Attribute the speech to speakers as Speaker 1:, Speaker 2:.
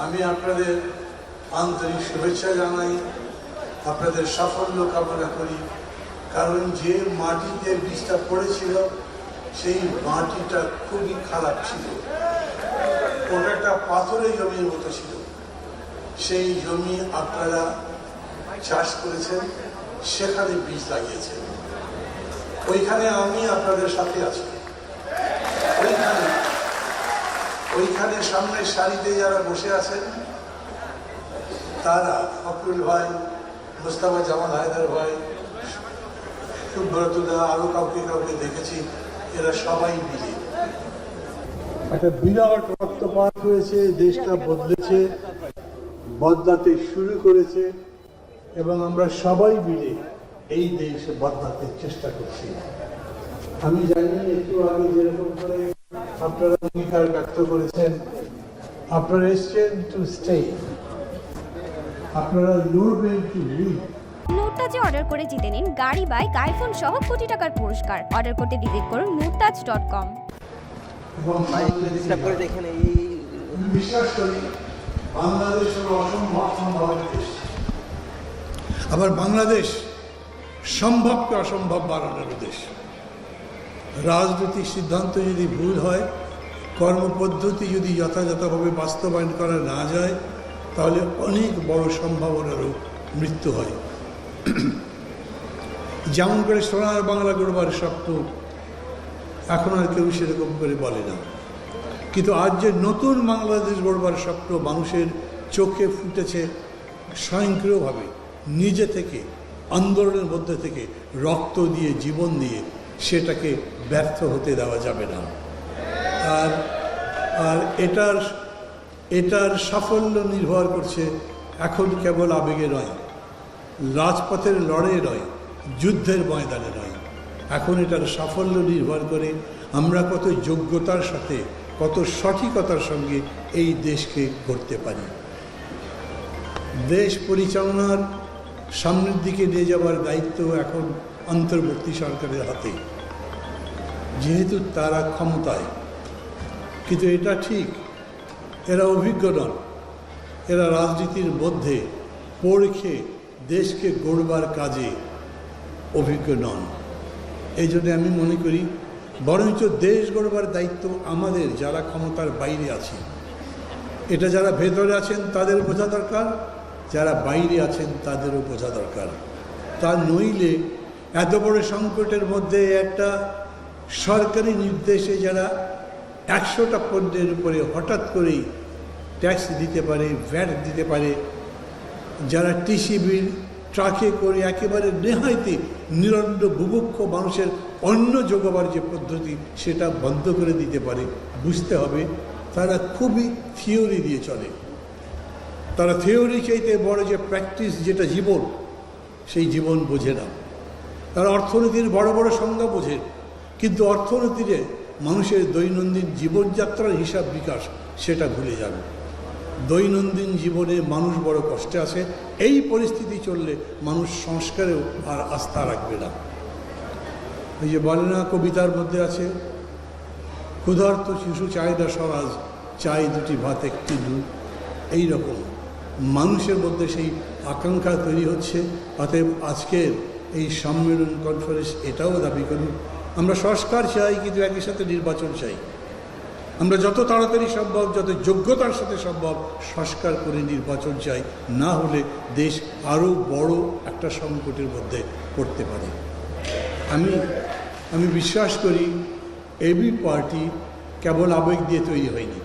Speaker 1: আমি আপনাদের আন্তরিক শুভেচ্ছা জানাই, আপনাদের সাফল্য কামনা করি। কারণ যে মাটিতে বীজটা পড়েছিল সেই মাটিটা খুবই খারাপ ছিল, ওটা একটা পাথরের জমির মতো ছিল। সেই জমি আপনারা চাষ করেছেন, সেখানে বীজ লাগিয়েছেন। ওইখানে আমি আপনাদের সাথে আছি। ওইখানে সামনের সারিতে যারা বসে আছেন তারা ফখরুল ভাই, মোস্তফা জামাল হায়দার ভাই, সুব্রতদা, আরো কাউকে কাউকে দেখেছি, এরা সবাই মিলে একটা বিরাট রক্তপাত হয়েছে, দেশটা বদলেছে, বদলাতে শুরু করেছে এবং আমরা সবাই মিলে এই দেশ বদলাতে চেষ্টা করছি। আমি জানি একটু আগে যেরকম করে আপনারা অঙ্গীকার ব্যক্ত করেছেন, আপনারা এসছেন টু স্টে, আপনারা লড়বেন টু লিভ।
Speaker 2: নুরতাজে অর্ডার করে জিতে নিন গাড়ি, বাইক, আইফোন সহ কোটি টাকার পুরস্কার। অর্ডার করতে ভিজিট করুন nurtaj.com।
Speaker 1: বিশ্বাস করি বাংলাদেশ হলো অসম্ভব সম্ভবের দেশ। আবার বাংলাদেশ সম্ভবকে অসম্ভব বানানোর দেশ। রাজনৈতিক সিদ্ধান্ত যদি ভুল হয়, কর্মপদ্ধতি যদি যথাযথভাবে বাস্তবায়ন করা না যায়, তাহলে অনেক বড় সম্ভাবনারও মৃত্যু হয়। যেমন করে সোনার বাংলা গড়বার স্বপ্ন এখন আর কেউ সেরকম করে বলে না, কিন্তু আজ যে নতুন বাংলাদেশ গড়বার স্বপ্ন মানুষের চোখে ফুটেছে স্বয়ংক্রিয়ভাবে, নিজে থেকে, আন্দোলনের মধ্যে থেকে, রক্ত দিয়ে, জীবন দিয়ে, সেটাকে ব্যর্থ হতে দেওয়া যাবে না। আর এটার সাফল্য নির্ভর করছে এখন কেবল আবেগে নয়, রাজপথের লড়াই নয়, যুদ্ধের ময়দানে নয়। এখন এটার সাফল্য নির্ভর করে আমরা কত যোগ্যতার সাথে, কত সঠিকতার সঙ্গে এই দেশকে গড়তে পারি। দেশ পরিচালনার সামনের দিকে নিয়ে যাওয়ার দায়িত্ব এখন অন্তর্বর্তী সরকারের হাতে, যেহেতু তারা ক্ষমতায়। কিন্তু এটা ঠিক, এরা অভিজ্ঞ নন, এরা রাজনীতির মধ্যে পড়ে দেশকে গড়বার কাজে অভিজ্ঞ নন। এই জন্য আমি মনে করি বরঞ্চ দেশ গড়বার দায়িত্ব আমাদের, যারা ক্ষমতার বাইরে আছি। এটা যারা ভেতরে আছেন তাদের বোঝা দরকার, যারা বাইরে আছেন তাদেরও বোঝা দরকার। তা নইলে এত বড় সংকটের মধ্যে একটা সরকারি নির্দেশে যারা 100টা পণ্যের উপরে হঠাৎ করেই ট্যাক্স দিতে পারে, ভ্যাট দিতে পারে, যারা টিসিবির ট্রাকে করে একেবারে নেহাইতে নিরন্ন বুভুক্ষ মানুষের অন্ন যোগাবার যে পদ্ধতি সেটা বন্ধ করে দিতে পারে, বুঝতে হবে তারা খুবই থিওরি দিয়ে চলে। তারা থিওরি চাইতে বড় যে প্র্যাকটিস, যেটা জীবন, সেই জীবন বোঝে না। তারা অর্থনীতির বড় বড় সংজ্ঞা বোঝে, কিন্তু অর্থনীতিতে মানুষের দৈনন্দিন জীবনযাত্রার হিসাব বিকাশ সেটা ভুলে যাবে। দৈনন্দিন জীবনে মানুষ বড় কষ্টে আছে। এই পরিস্থিতি চললে মানুষ সংস্কারেও আর আস্থা রাখবে না। এই যে বলে না, কবিতার মধ্যে আছে, ক্ষুধার্ত শিশু চায় না স্বরাজ, চাই দুটি ভাত একটি দুধ। এইরকম মানুষের মধ্যে সেই আকাঙ্ক্ষা তৈরি হচ্ছে। অতএব আজকের এই সম্মেলন, কনফারেন্স এটাও দাবি করি, আমরা সংস্কার চাই, কিন্তু একই সাথে নির্বাচন চাই। আমরা যত তাড়াতাড়ি সম্ভব, যত যোগ্যতার সাথে সম্ভব সংস্কার করে নির্বাচন চাই, না হলে দেশ আরও বড় একটা সংকটের মধ্যে পড়তে পারে। আমি বিশ্বাস করি এবি পার্টি কেবল আবেগ দিয়ে তৈরি হয়নি।